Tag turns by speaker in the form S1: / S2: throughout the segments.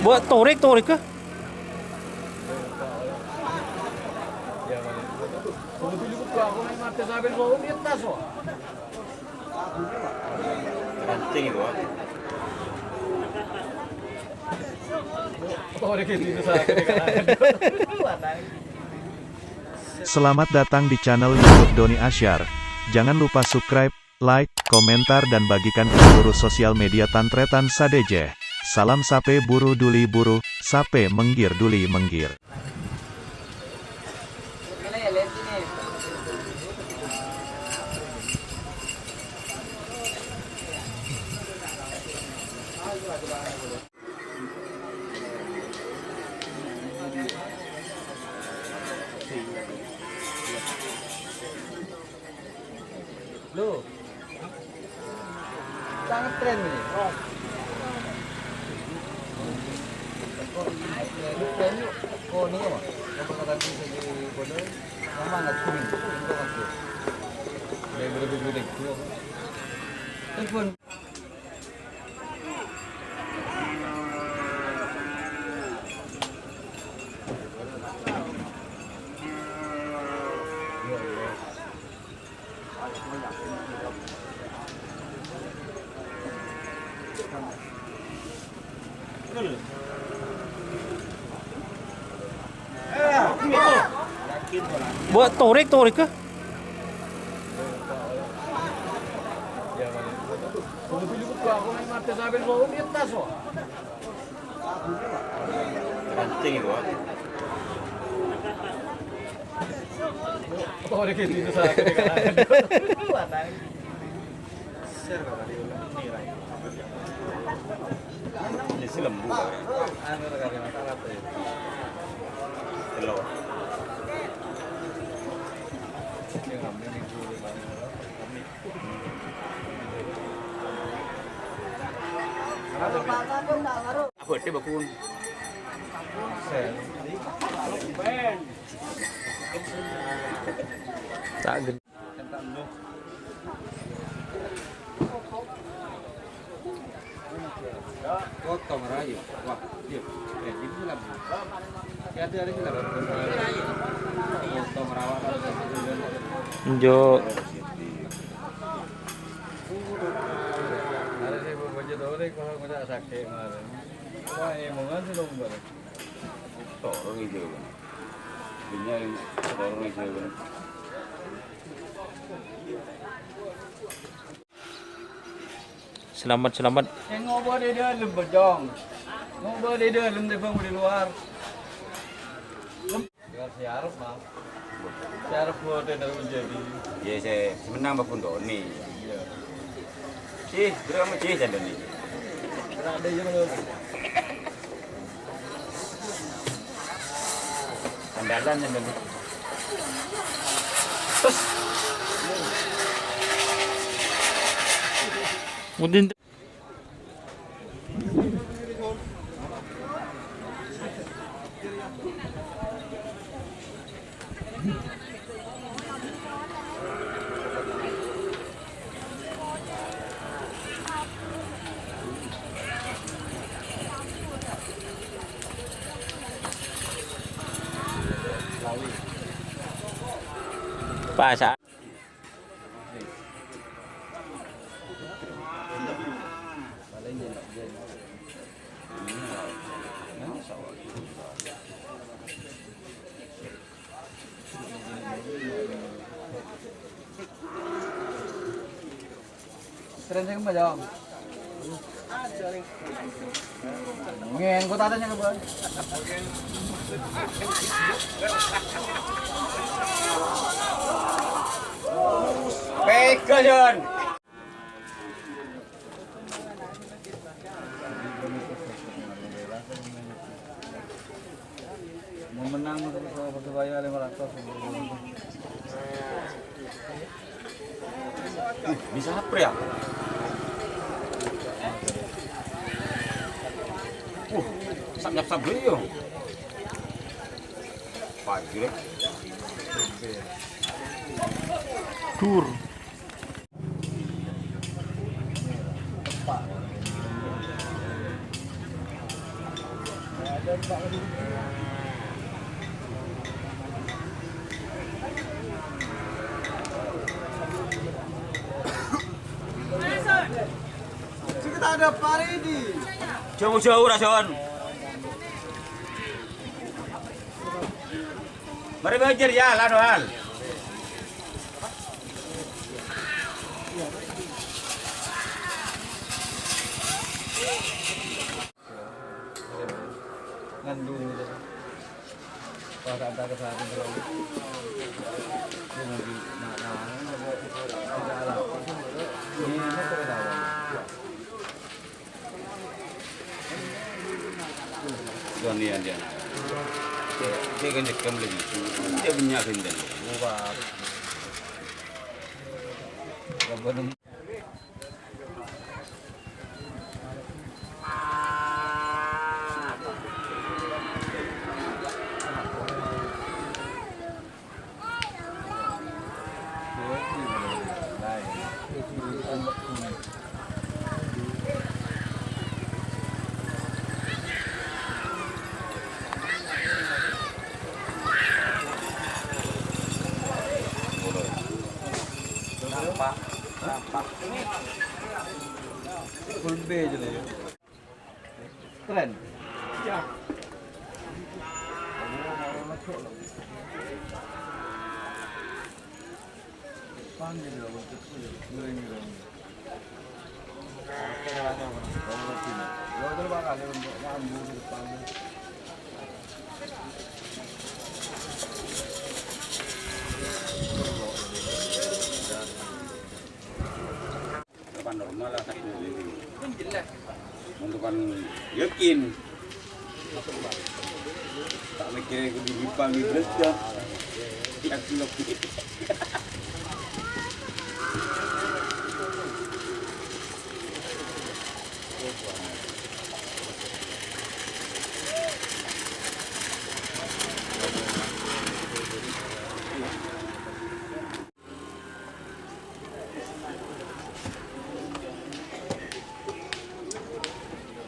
S1: Buat torik ke?
S2: Penting itu.
S3: Selamat datang di channel YouTube Doni Asyar. Jangan lupa subscribe, like, komentar dan bagikan ke seluruh sosial media Tantretan Sadejeh. Salam sape buru duli buru, sape menggir duli menggir.
S2: Loh, sangat keren ini. Oh, ini apa? Yang perkataan ini segi bodoh, nama nggak kuning, itu kan tuh. Dari berapa itu? Telepon.
S1: Buat torik ke?
S2: Penting itu. Ini sih lembu. Telur. Apa itu bakun?
S1: Tak gede.
S2: Potong rayu. Wah, dia. Ini silam. Ya ada silam. Potong rawat.
S1: Jo.
S2: Ada sih baca dole kalau nggak sakit kemarin. Wah, emongan sih dong bareng. Torong hijau. Punya torong hijau.
S1: Selamat.
S2: Yang ngobrol di dalam bejong. Ngobrol di dalam terbang di luar. Dengar siarap mah. Siarap buat dari menjadi.
S4: Ya saya menang bakun Doni.
S2: Iya.
S4: Cih, berapa cih saya Doni?
S2: Ada yang lu.
S4: Andalan saya Doni.
S1: Mungkin Pak.
S2: Keren sih kembali. Mungkin kau tanya ke bawah.
S4: Pegajan.
S2: Mau menang Persebaya 500.
S4: Bisa apa ya? Sap beli yo. Pagi deh.
S1: Tur.
S2: Kita ada Paridi.
S4: Jauh-jauh Rason. Mari belajar ya, Lanual.
S2: Ngandung gitu. Kalau ada kesalahan terlalu. Ini lagi ini
S4: Tuan dia. Dia kan dekam lagi. Dia punya kendali.
S2: ubah. Gabung. Full B aja deh. Keren. Ya. Panggil dong untuk goreng. Lo tuh bakal ada untuk nyambung di depan.
S4: Depan normal lah tak ini. Untuk kan yakin. Tak mikir ke depan di belakang. Yang lebih.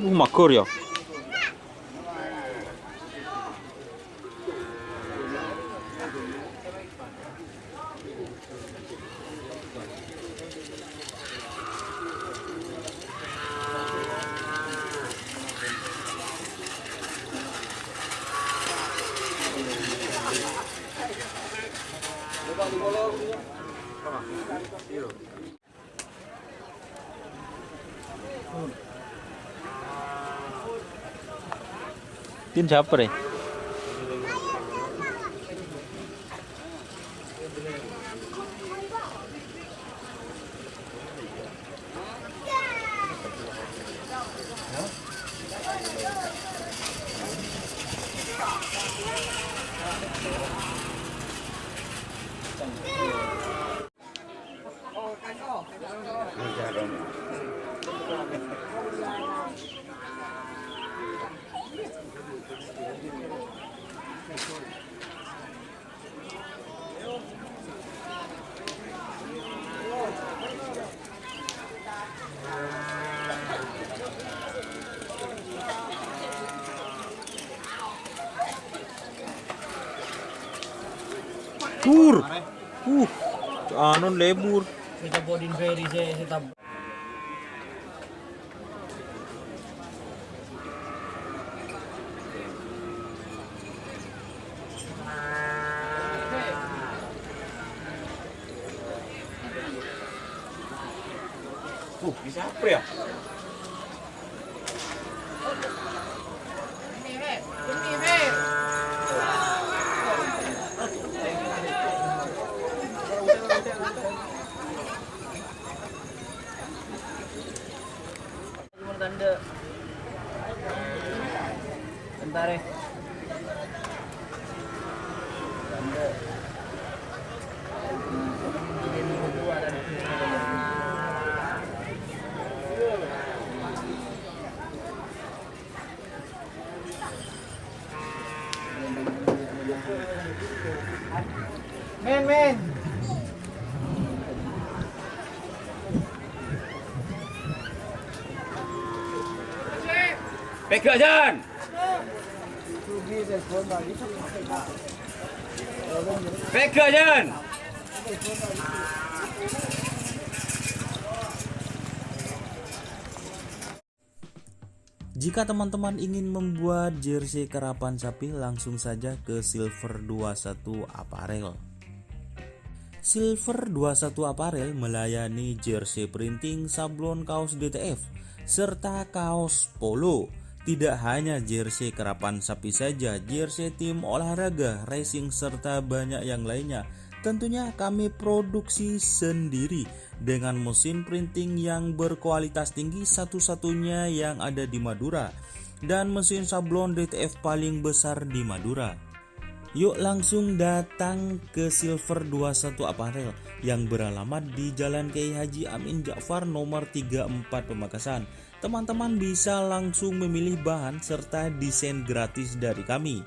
S1: Makor ya. Tin siapa deh? Tur. Anon lebur.
S5: Kita bodin ferry saya tab.
S4: Bisa apa ya?
S5: Cuma tanda. Bentar ya. Tanda. Men.
S4: Pegang Jan. Pegang jangan.
S6: Jika teman-teman ingin membuat jersey karapan sapi, langsung saja ke Silver 21 Apparel. Silver 21 Apparel melayani jersey printing, sablon kaos DTF, serta kaos polo. Tidak hanya jersey karapan sapi saja, jersey tim olahraga, racing, serta banyak yang lainnya. Tentunya kami produksi sendiri dengan mesin printing yang berkualitas tinggi, satu-satunya yang ada di Madura, dan mesin sablon DTF paling besar di Madura. Yuk langsung datang ke Silver 21 Apparel yang beralamat di Jalan Kiai Haji Amin Ja'far nomor 34 Pamekasan. Teman-teman bisa langsung memilih bahan serta desain gratis dari kami.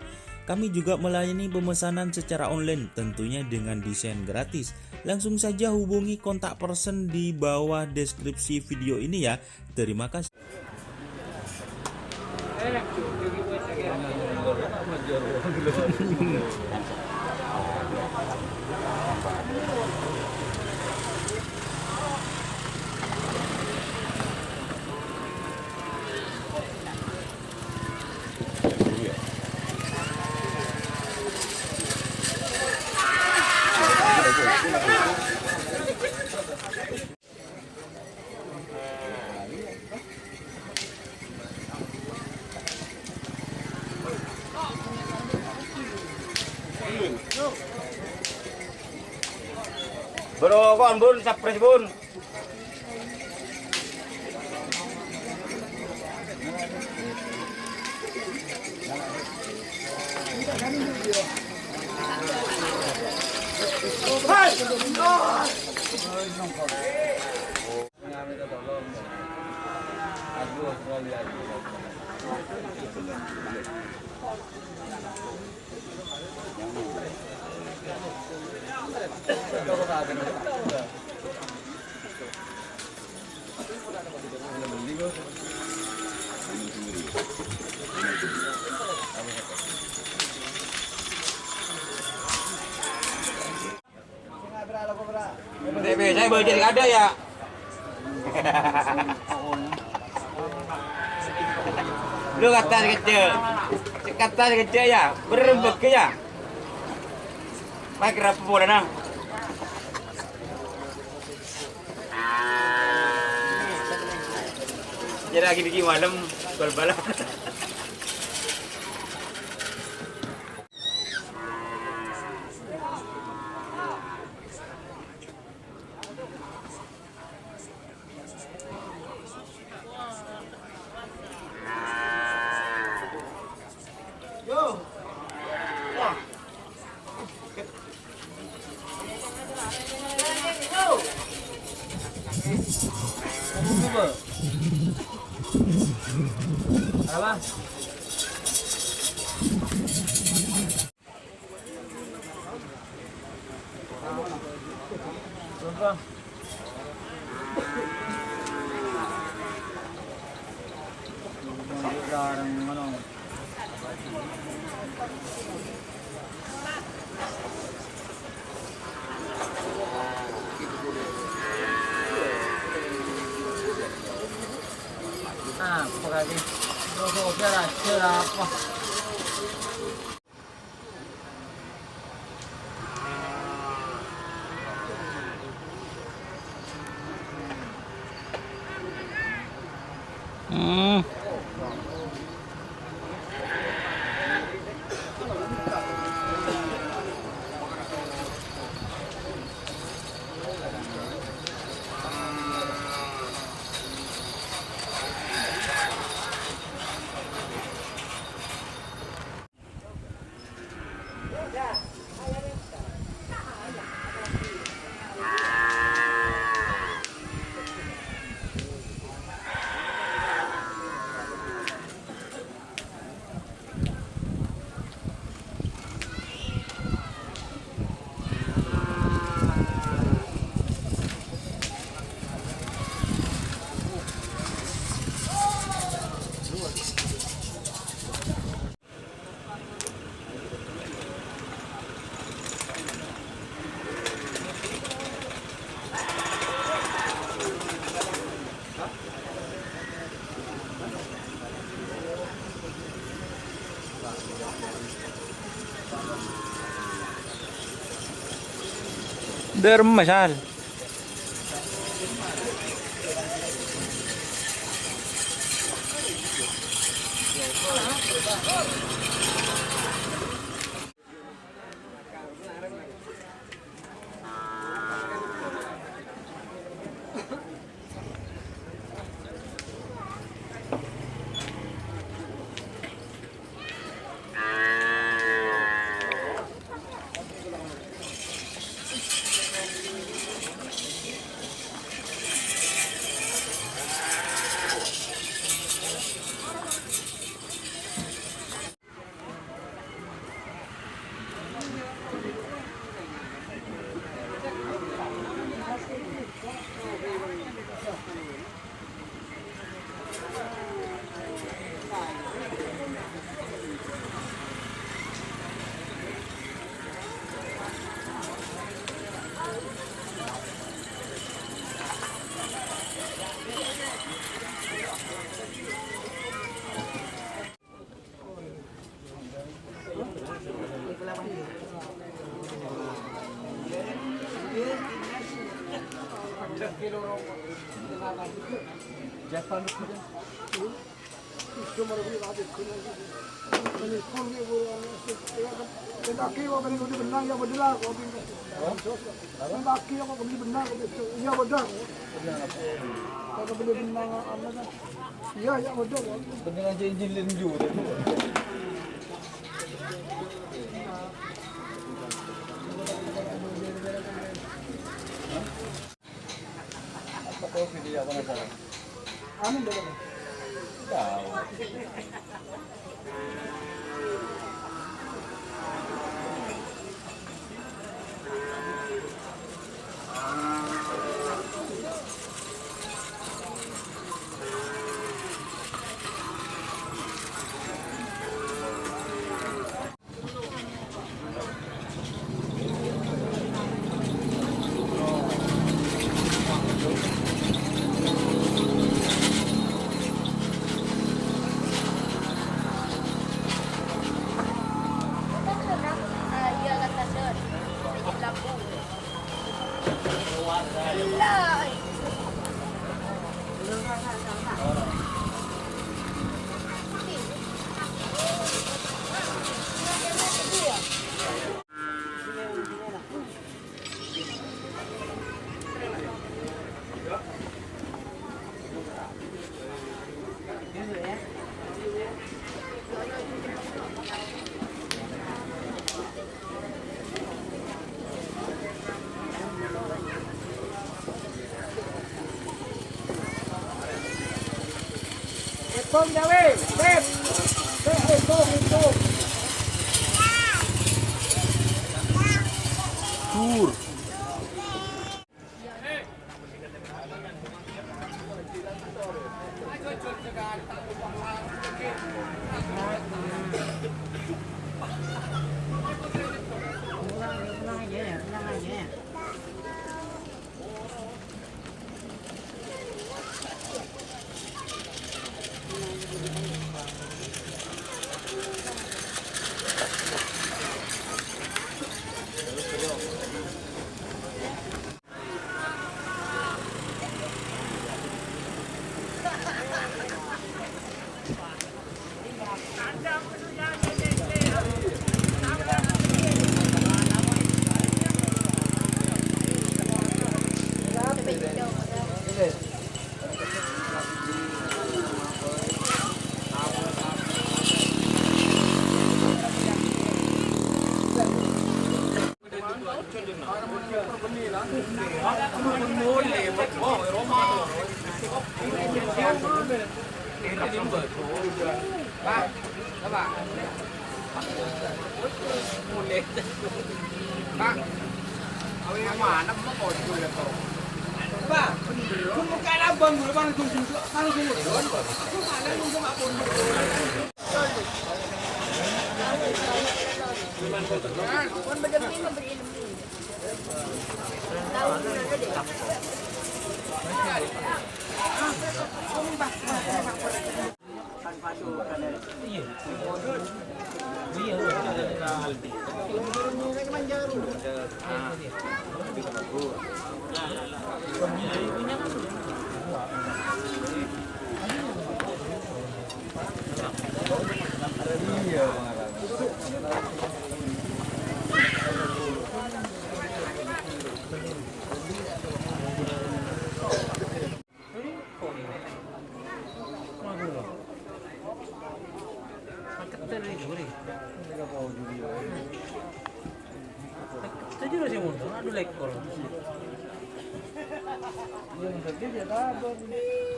S6: Kami juga melayani pemesanan secara online, tentunya dengan desain gratis. Langsung saja hubungi kontak person di bawah deskripsi video ini ya. Terima kasih.
S4: Bro, kon bun, sapres bun. Saya boleh jadi ada ya. Lu kata kecil ya, berembek ya. Pakai apa boleh nang? Jadi lagi di malam bal-balan.
S5: Apa? Berapa? Jarang mana? Apa lagi? Cerah. Wah.
S1: Dermasal.
S2: Beneran injil linju tu. Apa kopi dia apa masalah? Amin dah. Tahu. Tôm ra đi, xem. Tôm.
S1: Tur.
S2: Iya, pengarang.
S5: Tadi masih mundur, aduh lekor.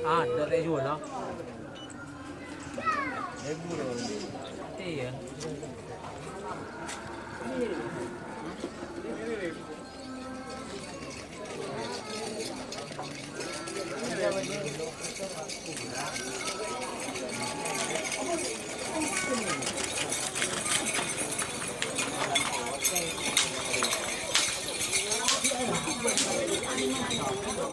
S5: Ada teh jual lah. Iya.